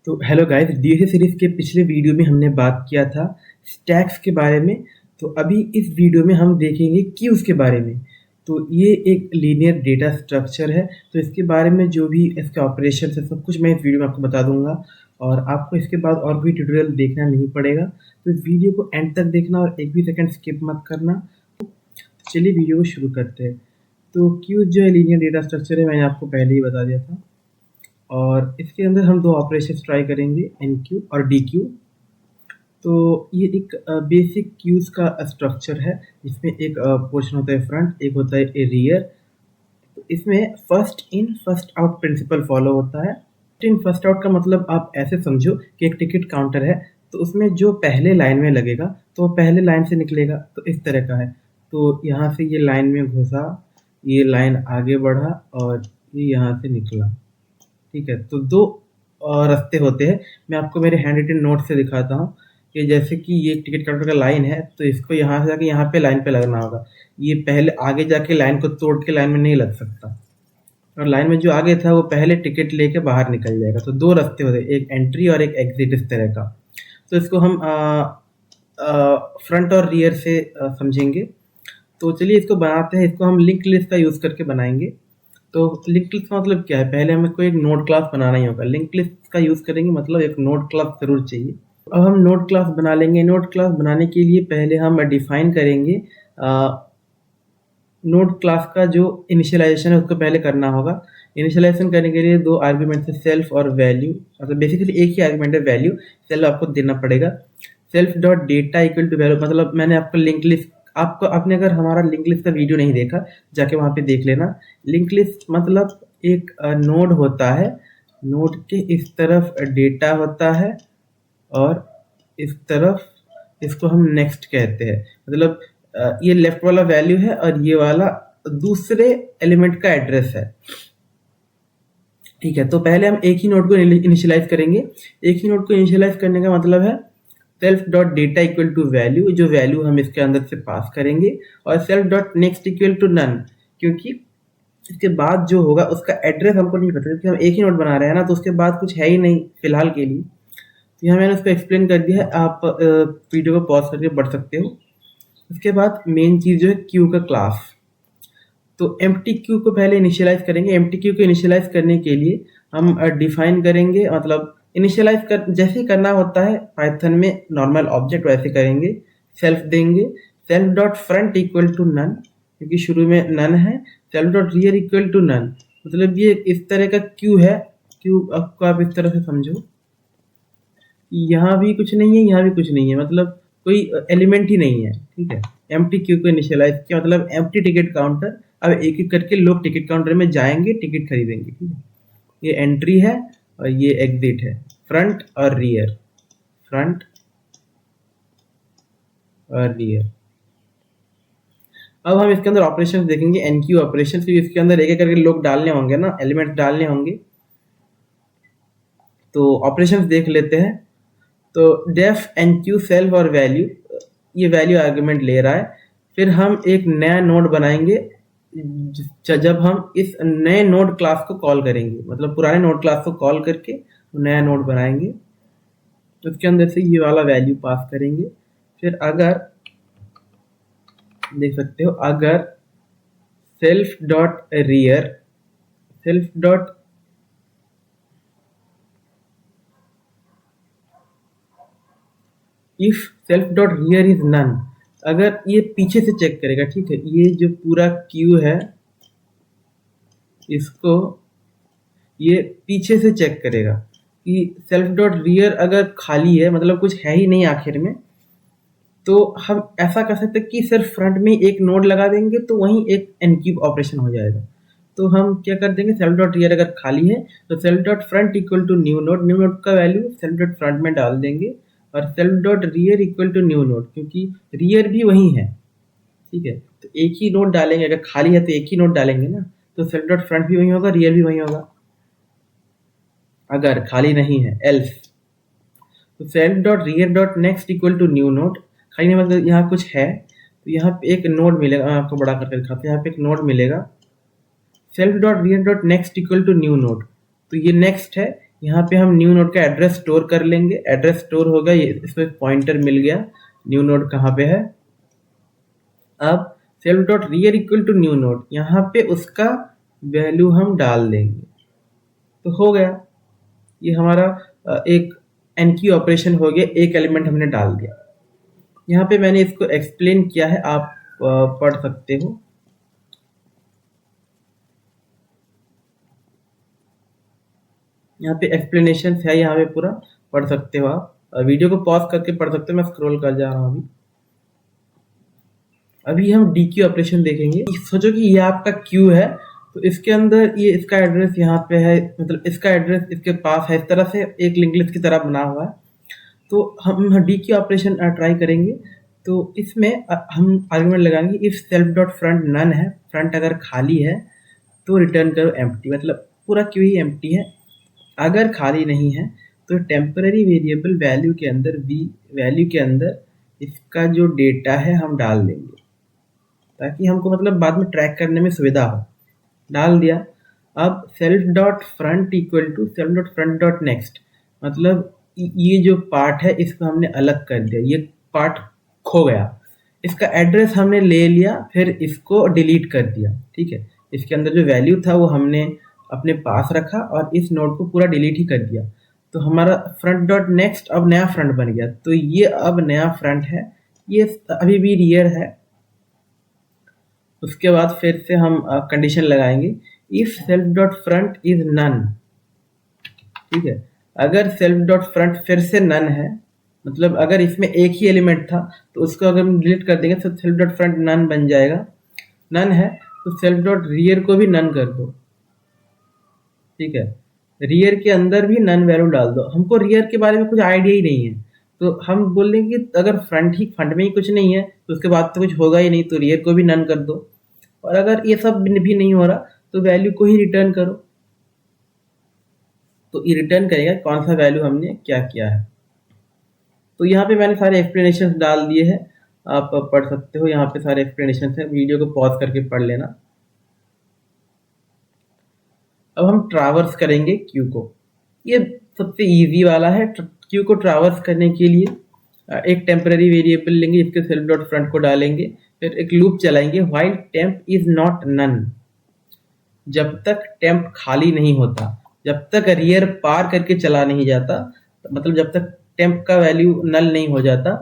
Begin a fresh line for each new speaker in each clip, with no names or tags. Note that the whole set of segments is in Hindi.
तो हेलो गाइस, डीएसए सीरीज के पिछले वीडियो में हमने बात किया था स्टैक्स के बारे में। तो अभी इस वीडियो में हम देखेंगे क्यूज के बारे में। तो ये एक लीनियर डेटा स्ट्रक्चर है, तो इसके बारे में जो भी इसके ऑपरेशन है सब कुछ मैं इस वीडियो में आपको बता दूंगा और आपको इसके बाद और कोई ट्यूटोरियल देखना नहीं पड़ेगा। तो इस वीडियो को एंड तक देखना और एक भी सेकंड स्किप मत करना। चलिए वीडियो को शुरू करते हैं। तो क्यूज जो है लीनियर डेटा स्ट्रक्चर है, मैंने आपको पहले ही बता दिया था और इसके अंदर हम दो ऑपरेशन ट्राई करेंगे, एन क्यू और डी क्यू। तो ये एक बेसिक क्यूज का स्ट्रक्चर है जिसमें एक पोर्शन होता है फ्रंट, एक होता है रियर। तो इसमें first in first out principle follow होता है। फर्स्ट इन फर्स्ट आउट का मतलब आप ऐसे समझो कि एक टिकट काउंटर है, तो उसमें जो पहले लाइन में लगेगा तो वो पहले लाइन से निकलेगा। तो इस तरह का है। तो यहाँ से ये लाइन में घुसा, ये लाइन आगे बढ़ा और ये यहाँ से निकला। ठीक है, तो दो रास्ते होते हैं। मैं आपको मेरे हैंड रिटन नोट से दिखाता हूँ कि जैसे कि ये टिकट काउंटर का लाइन है, तो इसको यहाँ से जाके यहाँ पे लाइन पे लगना होगा। ये पहले आगे जाके लाइन को तोड़ के लाइन में नहीं लग सकता, और लाइन में जो आगे था वो पहले टिकट लेके बाहर निकल जाएगा। तो दो रास्ते होते हैं, एक एंट्री और एक एग्जिट, इस तरह का। तो इसको हम फ्रंट और रियर से समझेंगे। तो चलिए इसको बनाते हैं। इसको हम लिंक लिस्ट का यूज़ करके बनाएंगे। तो लिंक लिस्ट का मतलब क्या है, पहले हमें कोई एक नोड क्लास बनाना ही होगा। लिंक लिस्ट का यूज़ करेंगे मतलब एक नोड क्लास ज़रूर चाहिए। अब हम नोड क्लास बना लेंगे। नोड क्लास बनाने के लिए पहले हम डिफाइन करेंगे नोड क्लास का जो इनिशियलाइजेशन है उसको पहले करना होगा। इनिशियलाइजेशन करने के लिए दो आर्ग्यूमेंट है, सेल्फ और वैल्यू। मतलब बेसिकली एक ही आर्ग्यूमेंट है, वैल्यू। सेल्फ आपको देना पड़ेगा। Self dot data equal to value, मतलब मैंने आपको लिंक लिस्ट, आपको आपने अगर हमारा लिंक लिस्ट का वीडियो नहीं देखा जाके वहाँ पे देख लेना। लिंक लिस्ट मतलब एक नोड होता है, नोड के इस तरफ डेटा होता है और इस तरफ इसको हम नेक्स्ट कहते हैं। मतलब ये लेफ्ट वाला वैल्यू है और ये वाला दूसरे एलिमेंट का एड्रेस है। ठीक है, तो पहले हम एक ही नोड को इनिशियलाइज करेंगे। एक ही नोड को इनिशियलाइज करने का मतलब है self dot data equal to value, जो वैल्यू हम इसके अंदर से पास करेंगे, और self dot next equal to none, क्योंकि इसके बाद जो होगा उसका एड्रेस हमको नहीं पता, क्योंकि हम एक ही नोड बना रहे हैं ना, तो उसके बाद कुछ है ही नहीं फिलहाल के लिए। तो यहाँ मैंने उसको एक्सप्लेन कर दिया है, आप वीडियो को पॉज करके पढ़ सकते हो। उसके बाद मेन चीज़ जो है क्यू का क्लास। तो एम्प्टी क्यू को पहले इनिशियलाइज करेंगे। एम्प्टी क्यू को इनिशियलाइज करने के लिए हम डिफाइन करेंगे, मतलब इनिशियलाइज कर जैसे ही करना होता है पाइथन में नॉर्मल ऑब्जेक्ट, वैसे करेंगे। सेल्फ देंगे, self dot front equal to none, क्योंकि शुरू में नन है। Self dot rear equal to none, मतलब ये इस तरह का क्यू है। क्यू आपको आप इस तरह से समझो, यहाँ भी कुछ नहीं है, यहाँ भी कुछ नहीं है, मतलब कोई एलिमेंट ही नहीं है। ठीक है, एम्प्टी क्यू को इनिशियलाइज किया, मतलब एम्प्टी टिकट काउंटर। अब एक एक करके लोग टिकट काउंटर में जाएंगे, टिकट खरीदेंगे। ठीक है, ये एंट्री है और ये एग्जिट है, फ्रंट और रियर, फ्रंट और रियर। अब हम इसके अंदर ऑपरेशंस देखेंगे, एनक्यू ऑपरेशंस। तो इसके अंदर एक एक करके लोग डालने होंगे ना, एलिमेंट्स डालने होंगे। तो ऑपरेशंस देख लेते हैं। तो डेफ एनक्यू सेल्फ और वैल्यू, ये वैल्यू आर्गुमेंट ले रहा है। फिर हम एक नया नोड बनाएंगे जब हम इस नए नोड क्लास को कॉल करेंगे, मतलब पुराने नोड क्लास को कॉल करके नया नोड बनाएंगे। उसके अंदर से ये वाला वैल्यू पास करेंगे। फिर अगर देख सकते हो, अगर self dot rear, self dot if self dot rear is none, अगर ये पीछे से चेक करेगा। ठीक है, ये जो पूरा क्यू है इसको ये पीछे से चेक करेगा कि सेल्फ डॉट रियर अगर खाली है, मतलब कुछ है ही नहीं आखिर में, तो हम ऐसा कर सकते हैं कि सिर्फ फ्रंट में एक नोड लगा देंगे, तो वहीं एक एनक्यूब ऑपरेशन हो जाएगा। तो हम क्या कर देंगे, सेल्फ डॉट रियर अगर खाली है तो self dot front equal to new node, new node का वैल्यू सेल्फ डॉट फ्रंट में डाल देंगे, और self dot rear equal to new node, क्योंकि रियर भी वही है। ठीक है, तो एक ही नोड डालेंगे, अगर खाली है तो एक ही नोड डालेंगे ना, तो सेल्फ डॉट फ्रंट भी वही होगा, रियर भी वही होगा। अगर खाली नहीं है, एल्स, तो self dot rear dot next equal to new node. खाली नहीं मतलब यहाँ कुछ है, तो यहाँ पे एक नोड मिलेगा। मैं आपको बड़ा करके दिखाते हैं, यहाँ पे एक नोड मिलेगा। Self dot rear dot next equal to new node, तो ये नेक्स्ट है, यहाँ पे हम न्यू नोड का एड्रेस स्टोर कर लेंगे। एड्रेस स्टोर होगा, ये इसमें एक पॉइंटर मिल गया, न्यू नोड कहाँ पे है। अब self dot rear equal to new node, यहाँ पे उसका वैल्यू हम डाल देंगे तो हो गया। ये हमारा एक एनक्यू ऑपरेशन हो गया, एक एलिमेंट हमने डाल दिया। यहाँ पे मैंने इसको एक्सप्लेन किया है, आप पढ़ सकते हो। यहाँ पे एक्सप्लेनेशन है, यहाँ पे पूरा पढ़ सकते हो आप। वीडियो को पॉज करके पढ़ सकते हो, मैं स्क्रॉल कर जा रहा हूँ अभी। अभी हम डी क्यू ऑपरेशन देखेंगे। सोचो कि ये आपका क्यू है, तो इसके अंदर ये इसका एड्रेस यहाँ पे है, मतलब इसका एड्रेस इसके पास है, इस तरह से एक लिंक लिस्ट की तरह बना हुआ है। तो हम डी क्यू ऑपरेशन ट्राई करेंगे। तो इसमें हम आर्गुमेंट लगाएंगे if self dot front none है, फ्रंट अगर खाली है तो रिटर्न करो एम्प्टी, मतलब पूरा क्यू ही एम्प्टी है। अगर खाली नहीं है तो टेम्पररी वेरिएबल वैल्यू के अंदर वैल्यू के अंदर इसका जो डेटा है हम डाल देंगे, ताकि हमको मतलब बाद में ट्रैक करने में सुविधा हो। डाल दिया। अब self dot front equal to self dot front dot next, मतलब ये जो पार्ट है इसको हमने अलग कर दिया, ये पार्ट खो गया। इसका एड्रेस हमने ले लिया, फिर इसको डिलीट कर दिया, ठीक है। इसके अंदर जो वैल्यू था वो हमने अपने पास रखा और इस नोड को पूरा डिलीट ही कर दिया। तो हमारा फ्रंट डॉट नेक्स्ट अब नया फ्रंट बन गया। तो ये अब नया फ्रंट है, ये अभी भी रियर है। उसके बाद फिर से हम कंडीशन लगाएंगे if self dot front is none, ठीक है। अगर सेल्फ डॉट फ्रंट फिर से नन है, मतलब अगर इसमें एक ही एलिमेंट था तो उसको अगर हम डिलीट कर देंगे तो सेल्फ डॉट फ्रंट नन बन जाएगा। नन है तो सेल्फ डॉट रियर को भी नन कर दो, ठीक है। रियर के अंदर भी नन वैल्यू डाल दो। हमको रियर के बारे में कुछ आइडिया ही नहीं है, तो हम बोलेंगे अगर फ्रंट में ही कुछ नहीं है तो उसके बाद तो कुछ होगा ही नहीं, तो रियर को भी नन कर दो। और अगर ये सब भी नहीं हो रहा तो वैल्यू को ही रिटर्न करो। तो ये रिटर्न करेगा कौन सा वैल्यू हमने क्या किया है। तो यहाँ पे मैंने सारे एक्सप्लेनेशन डाल दिए हैं, आप पढ़ सकते हो। यहाँ पे सारे एक्सप्लेनेशन है, वीडियो को पॉज करके पढ़ लेना। अब हम ट्रावर्स करेंगे क्यू को। ये सबसे इजी वाला है। क्यू को ट्रावर्स करने के लिए एक टेम्पररी वेरिएबल लेंगे, इसके सेल्फ डॉट फ्रंट को डालेंगे, फिर एक लूप चलाएंगे while temp is not none, जब तक टेम्प खाली नहीं होता, जब तक रियर पार करके चला नहीं जाता, मतलब जब तक टेम्प का वैल्यू नल नहीं हो जाता,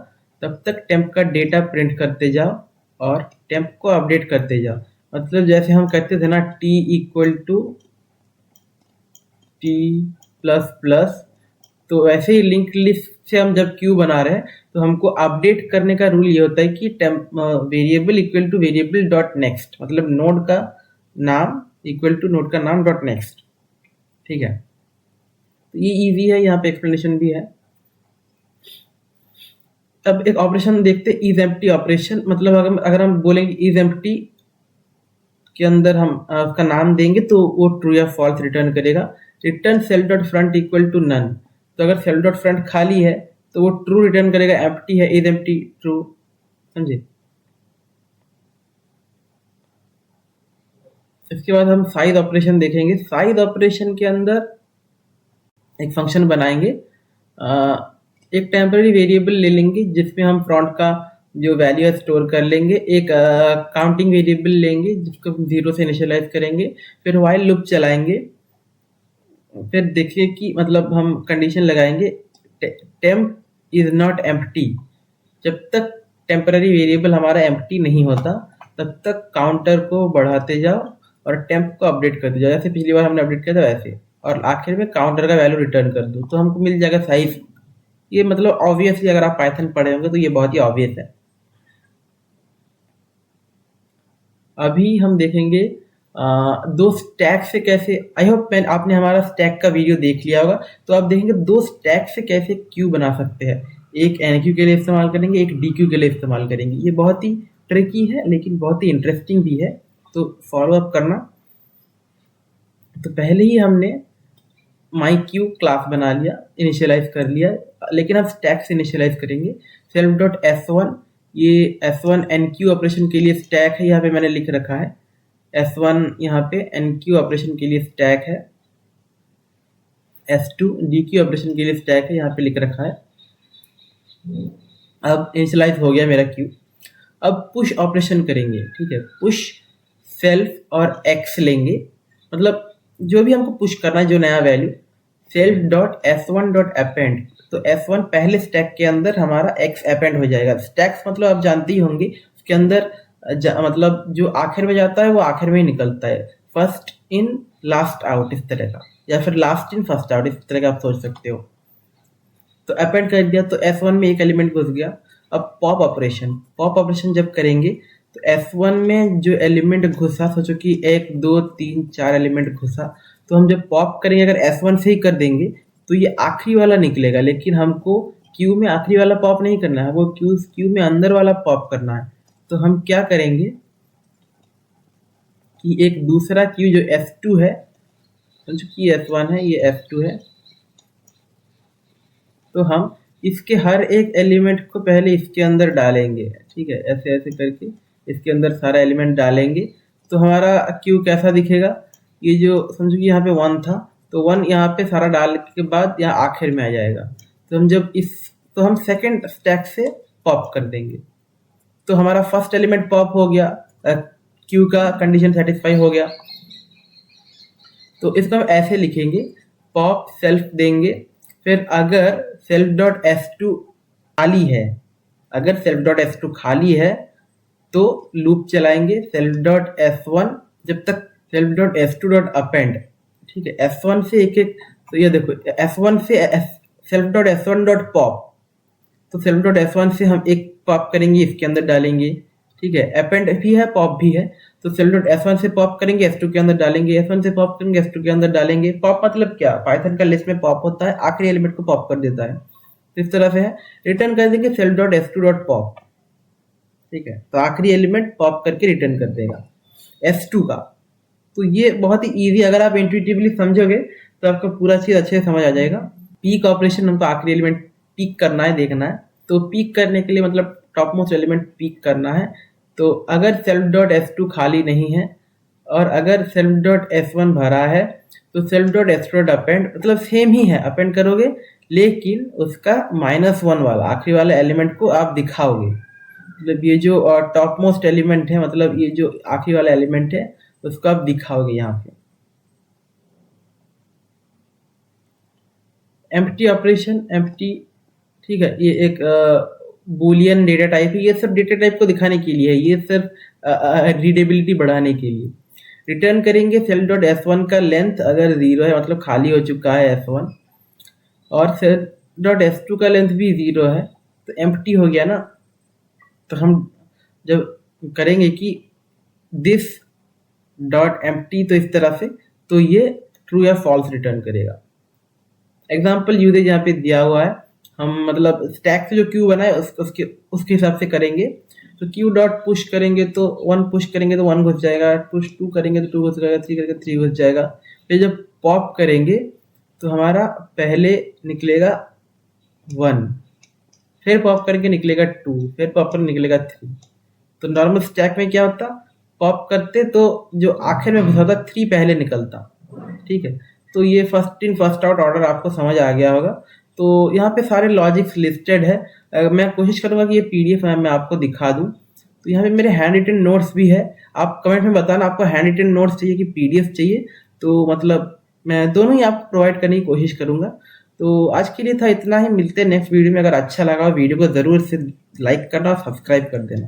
तब तक टेम्प का डेटा प्रिंट करते जाओ और टेम्प को अपडेट करते जाओ। मतलब जैसे हम कहते थे ना T equal to T plus plus, तो वैसे ही लिंक लिस्ट से हम जब क्यू बना रहे हैं तो हमको अपडेट करने का रूल ये होता है कि variable equal two variable dot next, मतलब नोड का नाम इक्वल टू नोड का नाम डॉट नेक्स्ट, ठीक है। तो ये इजी है, यहाँ पे एक्सप्लेनेशन भी है। अब एक ऑपरेशन देखते हैं, इज एम्प्टी ऑपरेशन। मतलब अगर हम बोलेंगे इज एम्प्टी के अंदर हम उसका नाम देंगे तो वो ट्रू या फॉल्स रिटर्न करेगा। Return self dot front equal to none, तो अगर सेल्फ डॉट फ्रंट खाली है तो वो ट्रू रिटर्न करेगा, एम्प्टी है इज एम्प्टी ट्रू, समझे। इसके बाद हम साइज ऑपरेशन देखेंगे। साइज ऑपरेशन के अंदर एक फंक्शन बनाएंगे, एक टेम्पररी वेरिएबल ले लेंगे जिसमें हम फ्रंट का जो वैल्यू है स्टोर कर लेंगे, एक काउंटिंग वेरिएबल लेंगे जिसको हम 0 से इनिशियलाइज करेंगे, फिर व्हाइल लूप चलाएंगे, फिर देखिए कि मतलब हम कंडीशन लगाएंगे टेम्प इज नॉट एम्प्टी। जब तक टेम्पररी वेरिएबल हमारा एम्प्टी नहीं होता तब तक काउंटर को बढ़ाते जाओ और टेम्प को अपडेट करते जाओ, जैसे पिछली बार हमने अपडेट किया था वैसे, और आखिर में काउंटर का वैल्यू रिटर्न कर दो तो हमको मिल जाएगा साइज। ये मतलब ऑब्वियसली अगर आप पाइथन पढ़े होंगे तो ये बहुत ही ऑब्वियस है। अभी हम देखेंगे दो स्टैक से कैसे, आई होप आपने हमारा स्टैक का वीडियो देख लिया होगा, तो आप देखेंगे दो स्टैक से कैसे क्यू बना सकते हैं। एक एन क्यू के लिए इस्तेमाल करेंगे, एक डी क्यू के लिए इस्तेमाल करेंगे। ये बहुत ही ट्रिकी है लेकिन बहुत ही इंटरेस्टिंग भी है, तो फॉलो अप करना। तो पहले ही हमने माई क्यू क्लास बना लिया, इनिशियलाइज कर लिया, लेकिन अब स्टैक से इनिशियलाइज करेंगे। सेल्फ डॉट S1, ये S1 एन क्यू ऑपरेशन के लिए स्टैक है, यहाँ पे मैंने लिख रखा है S1 यहाँ पे एन क्यू ऑपरेशन के लिए स्टैक है। S2 DQ ऑपरेशन के लिए स्टैक है, यहाँ पे लिख रखा है। अब इनिशियलाइज हो गया मेरा क्यू। अब पुश ऑपरेशन करेंगे, ठीक है। पुश सेल्फ और एक्स लेंगे, मतलब जो भी हमको पुश करना है, जो नया value, self dot S1 dot append. तो S1 पहले स्टैक के अंदर हमारा एक्स अपेंड हो जाएगा। स्टैक्स मतलब आप जानते ही होंगे, उसके अंदर मतलब जो आखिर में जाता है वो आखिर में ही निकलता है, फर्स्ट इन लास्ट आउट इस तरह का, या फिर लास्ट इन फर्स्ट आउट इस तरह का आप सोच सकते हो। तो अपेंड कर दिया तो S1 में एक एलिमेंट घुस गया। अब पॉप ऑपरेशन जब करेंगे तो S1 में जो एलिमेंट घुसा, सोचो कि 1 2 3 4 एलिमेंट घुसा, तो हम जब पॉप करेंगे अगर S1 से ही कर देंगे तो ये आखिरी वाला निकलेगा, लेकिन हमको क्यू में आखिरी वाला पॉप नहीं करना है, वो क्यू में अंदर वाला पॉप करना है। तो हम क्या करेंगे कि एक दूसरा क्यू जो S2 है, समझो कि S1 है, ये S2 है, तो हम इसके हर एक एलिमेंट को पहले इसके अंदर डालेंगे, ठीक है। ऐसे ऐसे करके इसके अंदर सारा एलिमेंट डालेंगे तो हमारा क्यू कैसा दिखेगा, ये जो समझो कि यहाँ पे 1 था तो 1 यहाँ पे सारा डालने के बाद यहाँ आखिर में आ जाएगा। तो हम सेकंड स्टैक से पॉप कर देंगे, तो हमारा फर्स्ट एलिमेंट पॉप हो गया, क्यू का कंडीशन सेटिस्फाई हो गया। तो इसको हम ऐसे लिखेंगे, पॉप सेल्फ देंगे, फिर अगर सेल्फ डॉट S2 खाली है, अगर सेल्फ डॉट S2 खाली है तो लूप चलाएंगे सेल्फ डॉट S1 जब तक self dot S2 dot append, ठीक है। S1 से एक एक, तो ये देखो S1 से self dot S1 dot pop, तो सेल्फ डॉट S1 से हम एक पॉप करेंगे, इसके अंदर डालेंगे, ठीक है। अपेंड भी है, पॉप भी है, तो सेल्फ डॉट S1 से पॉप करेंगे, S2 के अंदर डालेंगे, S1 से पॉप करेंगे, S2 के अंदर डालेंगे। पॉप मतलब क्या, पाइथन का लिस्ट में पॉप होता है, आखिरी एलिमेंट को पॉप कर देता है, तो इस तरह से है। रिटर्न कर देंगे self dot S2 dot pop, ठीक है, तो आखिरी एलिमेंट पॉप करके रिटर्न कर देगा S2 का। तो ये बहुत ही इजी, अगर आप इंट्यूटिवली समझोगे तो आपको पूरा चीज अच्छे से समझ आ जाएगा। पीक ऑपरेशन, हमको आखिरी एलिमेंट पीक करना है, देखना है। तो पीक करने के लिए मतलब टॉप मोस्ट एलिमेंट पीक करना है, तो अगर सेल्फ डॉट S2 खाली नहीं है और अगर सेल्फ डॉट S1 भरा है तो self dot S2 dot append, मतलब सेम ही है, अपेंड करोगे लेकिन उसका -1 वाला आखिरी वाला एलिमेंट को आप दिखाओगे। मतलब ये जो टॉप मोस्ट एलिमेंट है, मतलब ये जो आखिरी वाला एलिमेंट है उसको आप दिखाओगे यहाँ पे। एम्प्टी ऑपरेशन, एम्प्टी, ठीक है, ये एक बूलियन डेटा टाइप है, ये सब डेटा टाइप को दिखाने के लिए है, ये सिर्फ रीडेबिलिटी बढ़ाने के लिए। रिटर्न करेंगे सेल्फ डॉट S1 का लेंथ अगर 0 है, मतलब खाली हो चुका है S1, और सेल्फ डॉट S2 का लेंथ भी 0 है, तो एम्प्टी हो गया ना। तो हम जब करेंगे कि दिस डॉट एम्प्टी, तो इस तरह से, तो ये ट्रू या फॉल्स रिटर्न करेगा। एग्जाम्पल यूजेज यहाँ पे दिया हुआ है, हम मतलब स्टैक से जो क्यू बना है उसके हिसाब से करेंगे। तो क्यू डॉट पुश करेंगे तो 1 पुश करेंगे तो 1 घुस जाएगा, पुश 2 करेंगे तो 2 घुस जाएगा, 3 करेंगे 3 घुस जाएगा। फिर जब पॉप करेंगे तो हमारा पहले निकलेगा 1, फिर पॉप करके निकलेगा 2, फिर पॉप करके निकलेगा 3। तो नॉर्मल स्टैक में क्या होता, पॉप करते तो जो आखिर में घुसा था 3 पहले निकलता, ठीक है। तो ये first in first out order आपको समझ आ गया होगा। तो यहाँ पे सारे लॉजिक्स लिस्टेड है, मैं कोशिश करूंगा कि ये PDF मैं आपको दिखा दूं। तो यहाँ पे मेरे हैंड रिटन नोट्स भी है, आप कमेंट में बताना आपको हैंड रिटन नोट्स चाहिए कि PDF चाहिए, तो मतलब मैं दोनों ही आपको प्रोवाइड करने की कोशिश करूंगा। तो आज के लिए था इतना ही, मिलते हैं नेक्स्ट वीडियो में। अगर अच्छा लगा वीडियो को जरूर से लाइक करना और सब्सक्राइब कर देना।